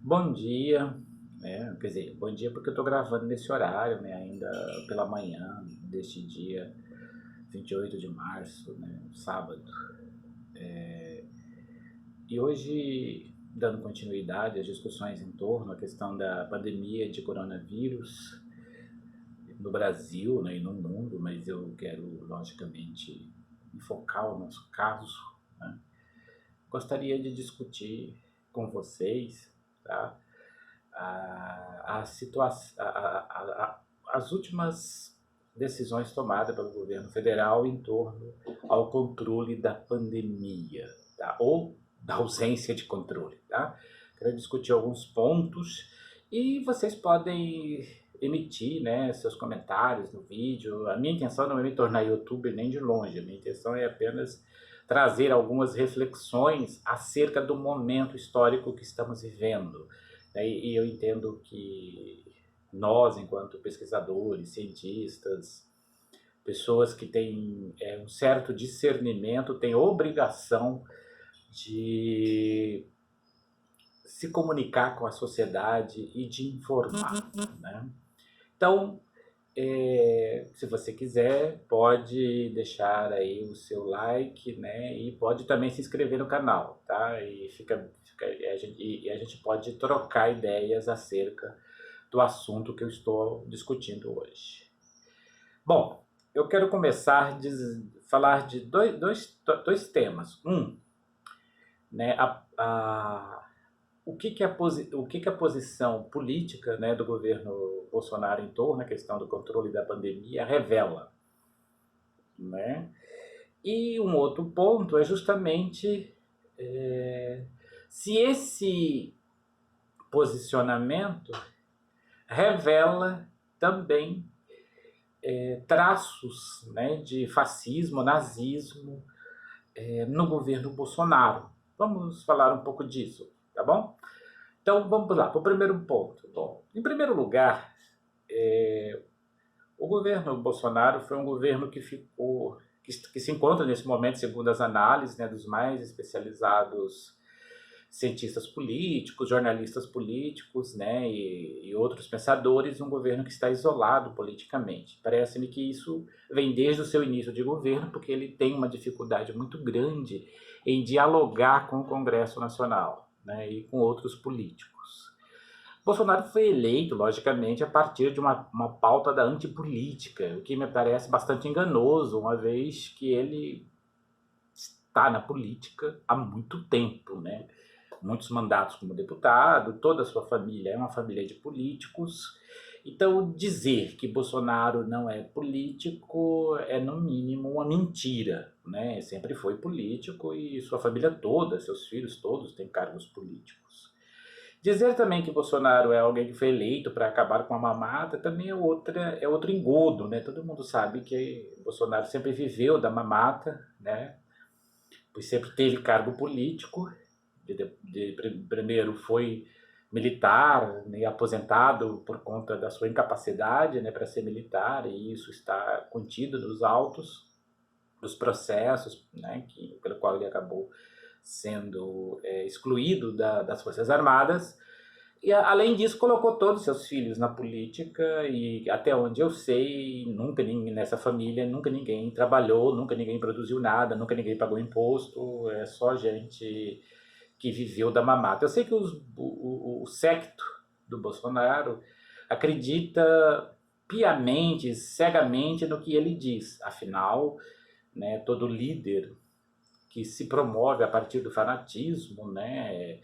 Bom dia, quer dizer, bom dia porque eu estou gravando nesse horário, né, ainda pela manhã deste dia 28 de março, né, sábado. E hoje, dando continuidade às discussões em torno à questão da pandemia de coronavírus no Brasil, né, e no mundo, mas eu quero, logicamente, enfocar o nosso caso, né, gostaria de discutir com vocês, tá? As últimas decisões tomadas pelo governo federal em torno ao controle da pandemia, tá? Ou da ausência de controle. Tá? Quero discutir alguns pontos e vocês podem emitir, né, seus comentários no vídeo. A minha intenção não é me tornar youtuber nem de longe, a minha intenção é apenas trazer algumas reflexões acerca do momento histórico que estamos vivendo. E eu entendo que nós, enquanto pesquisadores, cientistas, pessoas que têm um certo discernimento, têm obrigação de se comunicar com a sociedade e de informar, né? Então, se você quiser, pode deixar aí o seu like, né? E pode também se inscrever no canal, tá? E a gente pode trocar ideias acerca do assunto que eu estou discutindo hoje. Bom, eu quero começar a falar de dois temas. Né, o que a posição política, né, do governo Bolsonaro em torno da questão do controle da pandemia revela. Né? E um outro ponto é justamente se esse posicionamento revela também traços, né, de fascismo, nazismo no governo Bolsonaro. Vamos falar um pouco disso, tá bom? Então vamos lá, para o primeiro ponto. Bom, em primeiro lugar, o governo Bolsonaro foi um governo que se encontra nesse momento, segundo as análises, né, dos mais especializados cientistas políticos, jornalistas políticos, né, e outros pensadores, um governo que está isolado politicamente. Parece-me que isso vem desde o seu início de governo, porque ele tem uma dificuldade muito grande em dialogar com o Congresso Nacional, né, e com outros políticos. Bolsonaro foi eleito, logicamente, a partir de uma pauta da antipolítica, o que me parece bastante enganoso, uma vez que ele está na política há muito tempo, né? Muitos mandatos como deputado, toda a sua família é uma família de políticos. Então, dizer que Bolsonaro não é político é, no mínimo, uma mentira, né? Sempre foi político e sua família toda, seus filhos todos têm cargos políticos. Dizer também que Bolsonaro é alguém que foi eleito para acabar com a mamata também é outro engodo, né? Todo mundo sabe que Bolsonaro sempre viveu da mamata, né? Pois sempre teve cargo político. Primeiro foi militar, né, aposentado por conta da sua incapacidade, né, para ser militar, e isso está contido nos autos dos processos, né, pelo qual ele acabou sendo excluído das Forças Armadas. E, além disso, colocou todos os seus filhos na política e, até onde eu sei, nunca ninguém nessa família, nunca ninguém trabalhou, nunca ninguém produziu nada, nunca ninguém pagou imposto, é só gente que viveu da mamata. Eu sei que o séquito do Bolsonaro acredita piamente, cegamente no que ele diz. Afinal, né, todo líder que se promove a partir do fanatismo, né,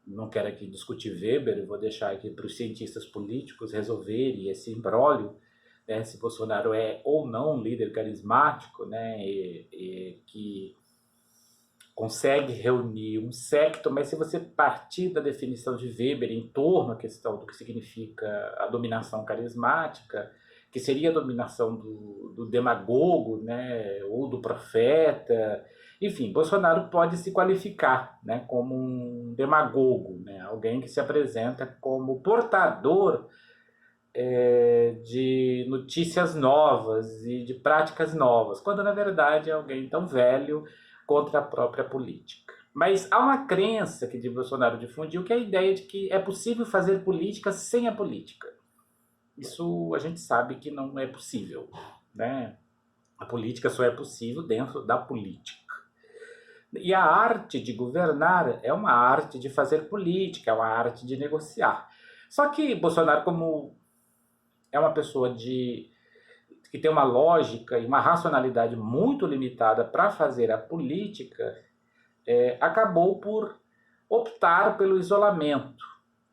não quero aqui discutir Weber, vou deixar aqui para os cientistas políticos resolverem esse imbróglio, né, se Bolsonaro é ou não um líder carismático, né, que consegue reunir um séquito, mas se você partir da definição de Weber em torno à questão do que significa a dominação carismática, que seria a dominação do demagogo, né, ou do profeta, enfim, Bolsonaro pode se qualificar, né, como um demagogo, né, alguém que se apresenta como portador de notícias novas e de práticas novas, quando na verdade é alguém tão velho contra a própria política. Mas há uma crença que de Bolsonaro difundiu, que é a ideia de que é possível fazer política sem a política. Isso a gente sabe que não é possível, né? A política só é possível dentro da política. E a arte de governar é uma arte de fazer política, é uma arte de negociar. Só que Bolsonaro, como é uma pessoa que tem uma lógica e uma racionalidade muito limitada para fazer a política, acabou por optar pelo isolamento,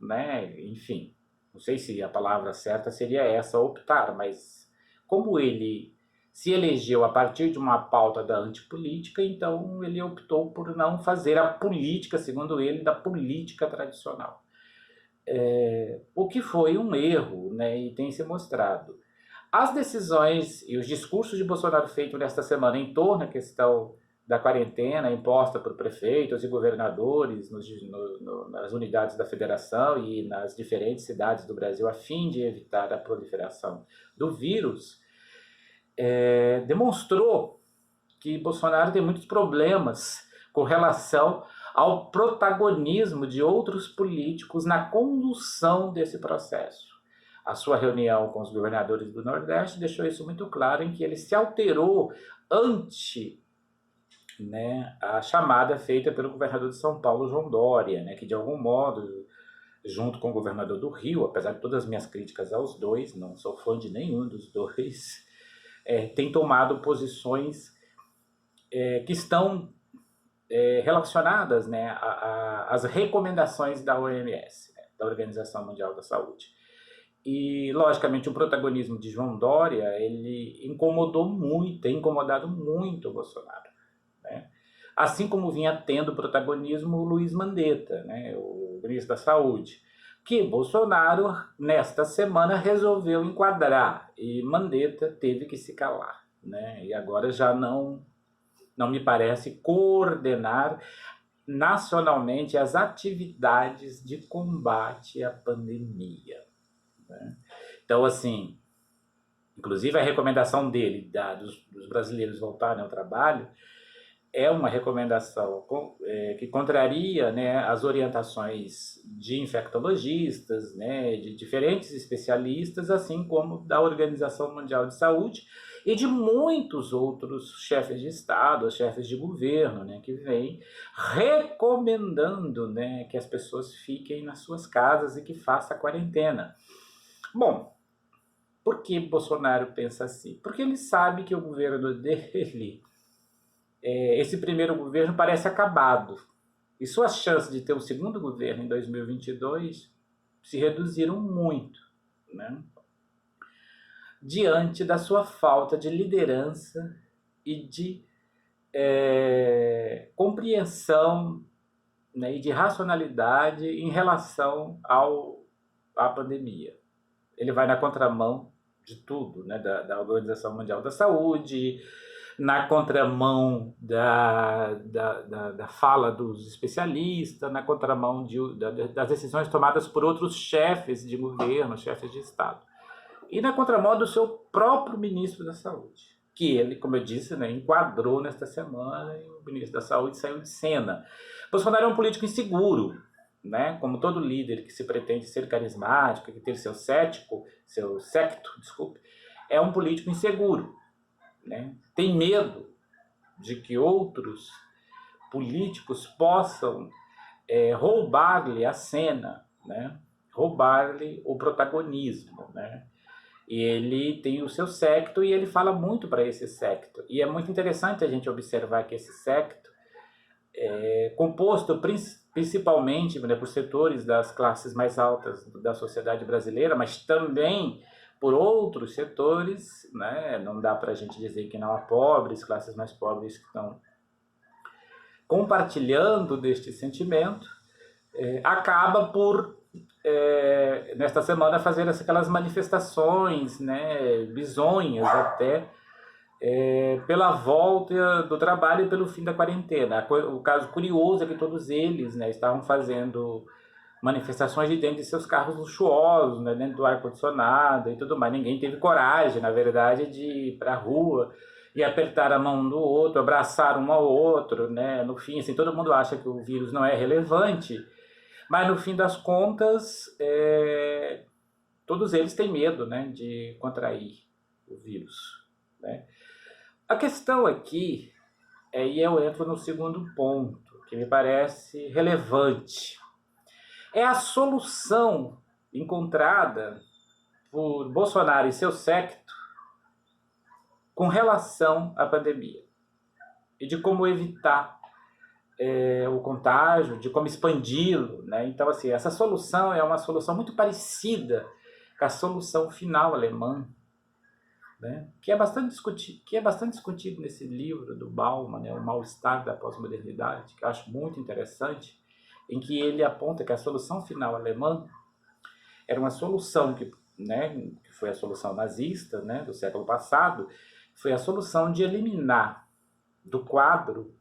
né? Enfim, não sei se a palavra certa seria essa, optar, mas como ele se elegeu a partir de uma pauta da antipolítica, então ele optou por não fazer a política, segundo ele, da política tradicional. O que foi um erro, né? E tem se mostrado. As decisões e os discursos de Bolsonaro feitos nesta semana em torno da questão da quarentena imposta por prefeitos e governadores nas unidades da federação e nas diferentes cidades do Brasil a fim de evitar a proliferação do vírus, demonstrou que Bolsonaro tem muitos problemas com relação ao protagonismo de outros políticos na condução desse processo. A sua reunião com os governadores do Nordeste deixou isso muito claro, em que ele se alterou ante, né, a chamada feita pelo governador de São Paulo, João Dória, né, que de algum modo, junto com o governador do Rio, apesar de todas as minhas críticas aos dois, não sou fã de nenhum dos dois, tem tomado posições que estão relacionadas, né, às recomendações da OMS, né, da Organização Mundial da Saúde. E, logicamente, o protagonismo de João Dória, ele tem incomodado muito o Bolsonaro, né? Assim como vinha tendo protagonismo o Luiz Mandetta, né, o ministro da Saúde, que Bolsonaro, nesta semana, resolveu enquadrar, e Mandetta teve que se calar, né? E agora já não me parece coordenar nacionalmente as atividades de combate à pandemia, né? Então, assim, inclusive a recomendação dele, dos brasileiros voltarem ao trabalho, é uma recomendação que contraria, né, as orientações de infectologistas, né, de diferentes especialistas, assim como da Organização Mundial de Saúde e de muitos outros chefes de Estado, chefes de governo, né, que vêm recomendando, né, que as pessoas fiquem nas suas casas e que façam a quarentena. Bom, por que Bolsonaro pensa assim? Porque ele sabe que o governo dele, esse primeiro governo parece acabado. E suas chances de ter um segundo governo em 2022 se reduziram muito, né? Diante da sua falta de liderança e de compreensão, né, e de racionalidade em relação à pandemia. Ele vai na contramão de tudo, né, da Organização Mundial da Saúde, na contramão da fala dos especialistas, na contramão das decisões tomadas por outros chefes de governo, chefes de Estado. E na contramão do seu próprio ministro da Saúde, que ele, como eu disse, né, enquadrou nesta semana e o ministro da Saúde saiu de cena. Bolsonaro é um político inseguro, né? Como todo líder que se pretende ser carismático, que tem seu secto, é um político inseguro, né? Tem medo de que outros políticos possam roubar-lhe a cena, né? Roubar-lhe o protagonismo, né? E ele tem o seu secto e ele fala muito para esse secto. E é muito interessante a gente observar que esse secto é composto principalmente, né, por setores das classes mais altas da sociedade brasileira, mas também por outros setores, né? Não dá para a gente dizer que não há pobres, classes mais pobres que estão compartilhando deste sentimento, acaba por, nesta semana, fazer aquelas manifestações, né, bizonhas até, pela volta do trabalho e pelo fim da quarentena. O caso curioso é que todos eles, né, estavam fazendo manifestações de dentro de seus carros luxuosos, né, dentro do ar-condicionado e tudo mais. Ninguém teve coragem, na verdade, de ir para a rua e apertar a mão do outro, abraçar um ao outro, né? No fim, assim, todo mundo acha que o vírus não é relevante, mas no fim das contas, todos eles têm medo, né, de contrair o vírus, né? A questão aqui, e eu entro no segundo ponto, que me parece relevante, é a solução encontrada por Bolsonaro e seu séquito com relação à pandemia e de como evitar o contágio, de como expandi-lo, né? Então, assim, essa solução é uma solução muito parecida com a solução final alemã, né? Que é bastante discutido nesse livro do Bauman, né? O Mal-Estar da Pós-Modernidade, que eu acho muito interessante, em que ele aponta que a solução final alemã era uma solução que foi a solução nazista, né, do século passado, foi a solução de eliminar do quadro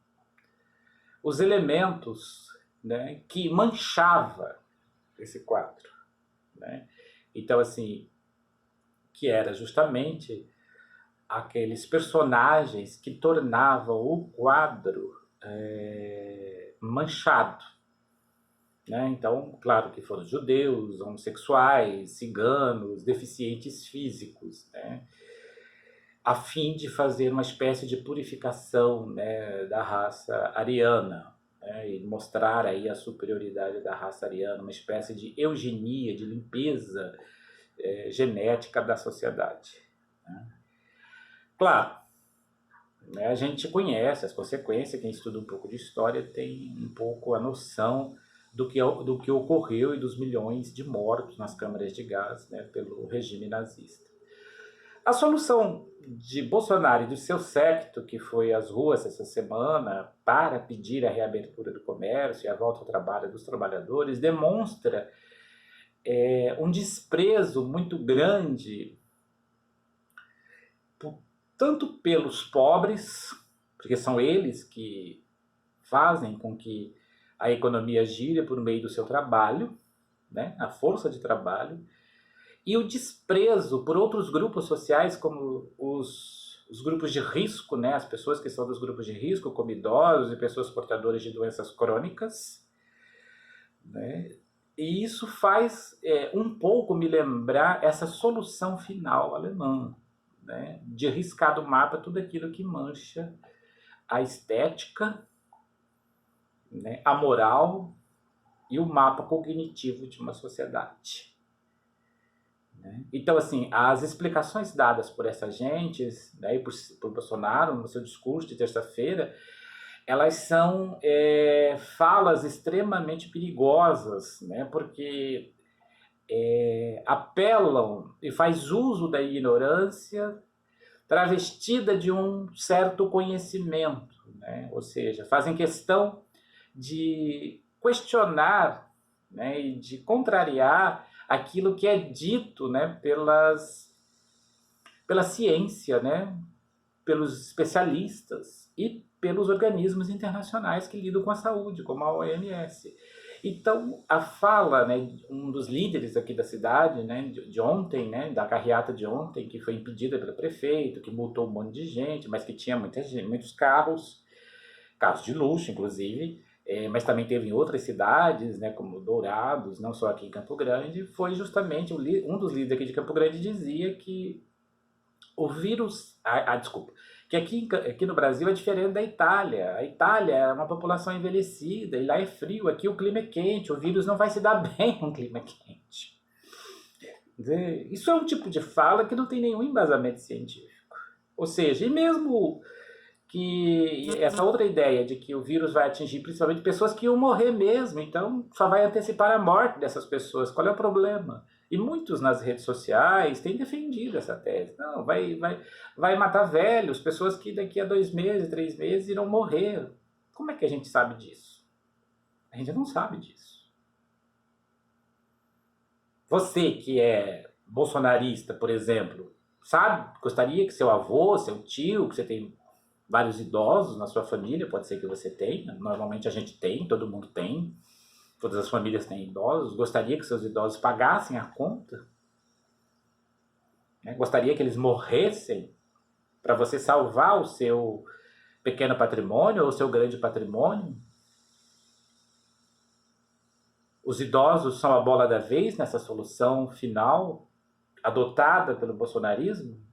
os elementos, né, que manchava esse quadro, né? Então, assim, que era justamente aqueles personagens que tornavam o quadro manchado, né? Então, claro que foram judeus, homossexuais, ciganos, deficientes físicos, né? A fim de fazer uma espécie de purificação, né, da raça ariana, né, e mostrar aí a superioridade da raça ariana, uma espécie de eugenia, de limpeza genética da sociedade, né? Claro, né, a gente conhece as consequências, quem estuda um pouco de história tem um pouco a noção do que ocorreu e dos milhões de mortos nas câmaras de gás, né, pelo regime nazista. A solução de Bolsonaro e do seu séquito, que foi às ruas essa semana para pedir a reabertura do comércio e a volta ao trabalho dos trabalhadores, demonstra um desprezo muito grande, tanto pelos pobres, porque são eles que fazem com que a economia gira por meio do seu trabalho, né, a força de trabalho, e o desprezo por outros grupos sociais, como os grupos de risco, né, as pessoas que são dos grupos de risco, como idosos e pessoas portadoras de doenças crônicas, né? E isso faz um pouco me lembrar essa solução final alemã, né, de riscar do mapa tudo aquilo que mancha a estética, né, a moral e o mapa cognitivo de uma sociedade, né? Então, assim, as explicações dadas por essa gente, né, e por Bolsonaro no seu discurso de terça-feira, elas são falas extremamente perigosas, né, porque apelam e faz uso da ignorância travestida de um certo conhecimento, né? Ou seja, fazem questão de questionar, né, e de contrariar aquilo que é dito, né, pela ciência, né, pelos especialistas e pelos organismos internacionais que lidam com a saúde, como a OMS. Então, a fala, né, um dos líderes aqui da cidade, né, de ontem, né, da carreata de ontem, que foi impedida pelo prefeito, que multou um monte de gente, mas que tinha muitos carros de luxo, inclusive, mas também teve em outras cidades, né, como Dourados, não só aqui em Campo Grande, foi justamente um dos líderes aqui de Campo Grande dizia que o vírus, desculpa, que aqui no Brasil é diferente da Itália. A Itália é uma população envelhecida e lá é frio, aqui o clima é quente, o vírus não vai se dar bem num clima quente. Isso é um tipo de fala que não tem nenhum embasamento científico. Ou seja, e mesmo que essa outra ideia de que o vírus vai atingir principalmente pessoas que iam morrer mesmo, então só vai antecipar a morte dessas pessoas. Qual é o problema? E muitos nas redes sociais têm defendido essa tese. Não, vai matar velhos, pessoas que daqui a 2 meses, 3 meses irão morrer. Como é que a gente sabe disso? A gente não sabe disso. Você que é bolsonarista, por exemplo, sabe, gostaria que seu avô, seu tio, que você tem vários idosos na sua família, pode ser que você tenha, normalmente a gente tem, todo mundo tem, todas as famílias têm idosos, gostaria que seus idosos pagassem a conta? Né? Gostaria que eles morressem para você salvar o seu pequeno patrimônio ou o seu grande patrimônio. Os idosos são a bola da vez nessa solução final adotada pelo bolsonarismo.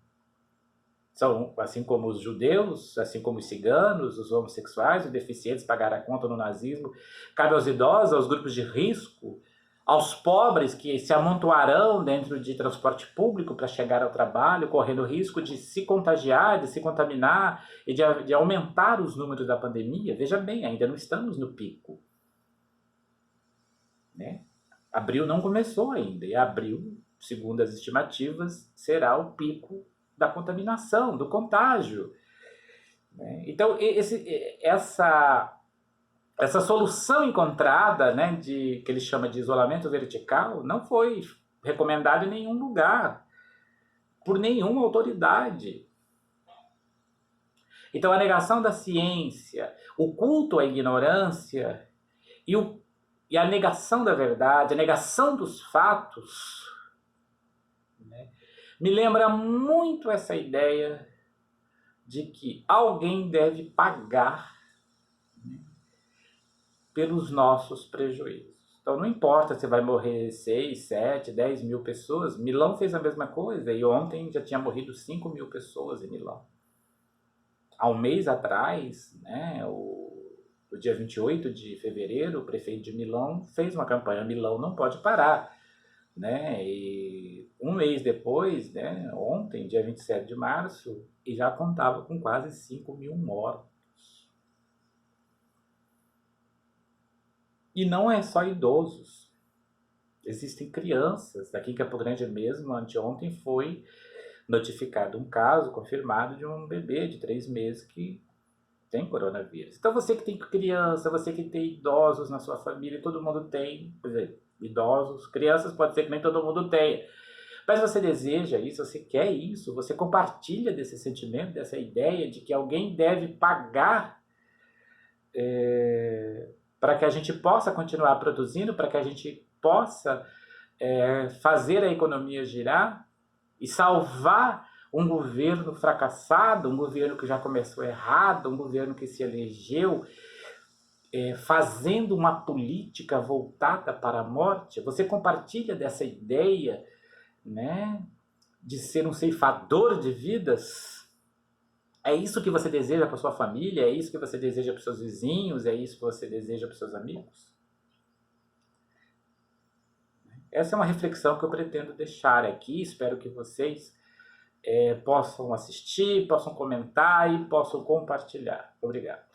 São, assim como os judeus, assim como os ciganos, os homossexuais, os deficientes pagaram a conta no nazismo. Cabe aos idosos, aos grupos de risco, aos pobres que se amontoarão dentro de transporte público para chegar ao trabalho, correndo risco de se contagiar, de se contaminar e de aumentar os números da pandemia. Veja bem, ainda não estamos no pico, né? Abril não começou ainda, e abril, segundo as estimativas, será o pico da contaminação, do contágio, né? Então, essa solução encontrada, né, que ele chama de isolamento vertical, não foi recomendada em nenhum lugar, por nenhuma autoridade. Então, a negação da ciência, o culto à ignorância e a negação da verdade, a negação dos fatos, né, me lembra muito essa ideia de que alguém deve pagar, né, pelos nossos prejuízos. Então não importa se vai morrer 6, 7, 10 mil pessoas. Milão fez a mesma coisa e ontem já tinha morrido 5 mil pessoas em Milão. Há um mês atrás, né, no dia 28 de fevereiro, o prefeito de Milão fez uma campanha Milão não pode parar, né? E um mês depois, né, ontem, dia 27 de março, e já contava com quase 5 mil mortos. E não é só idosos. Existem crianças. Aqui em Campo Grande mesmo, anteontem foi notificado um caso confirmado de um bebê de 3 meses que tem coronavírus. Então você que tem criança, você que tem idosos na sua família, todo mundo tem, quer dizer, idosos, crianças pode ser que nem todo mundo tenha. Mas você deseja isso, você quer isso, você compartilha desse sentimento, dessa ideia de que alguém deve pagar para que a gente possa continuar produzindo, para que a gente possa fazer a economia girar e salvar um governo fracassado, um governo que já começou errado, um governo que se elegeu fazendo uma política voltada para a morte. Você compartilha dessa ideia, né, de ser um ceifador de vidas? É isso que você deseja para sua família? É isso que você deseja para os seus vizinhos? É isso que você deseja para os seus amigos? Essa é uma reflexão que eu pretendo deixar aqui. Espero que vocês possam assistir, possam comentar e possam compartilhar. Obrigado.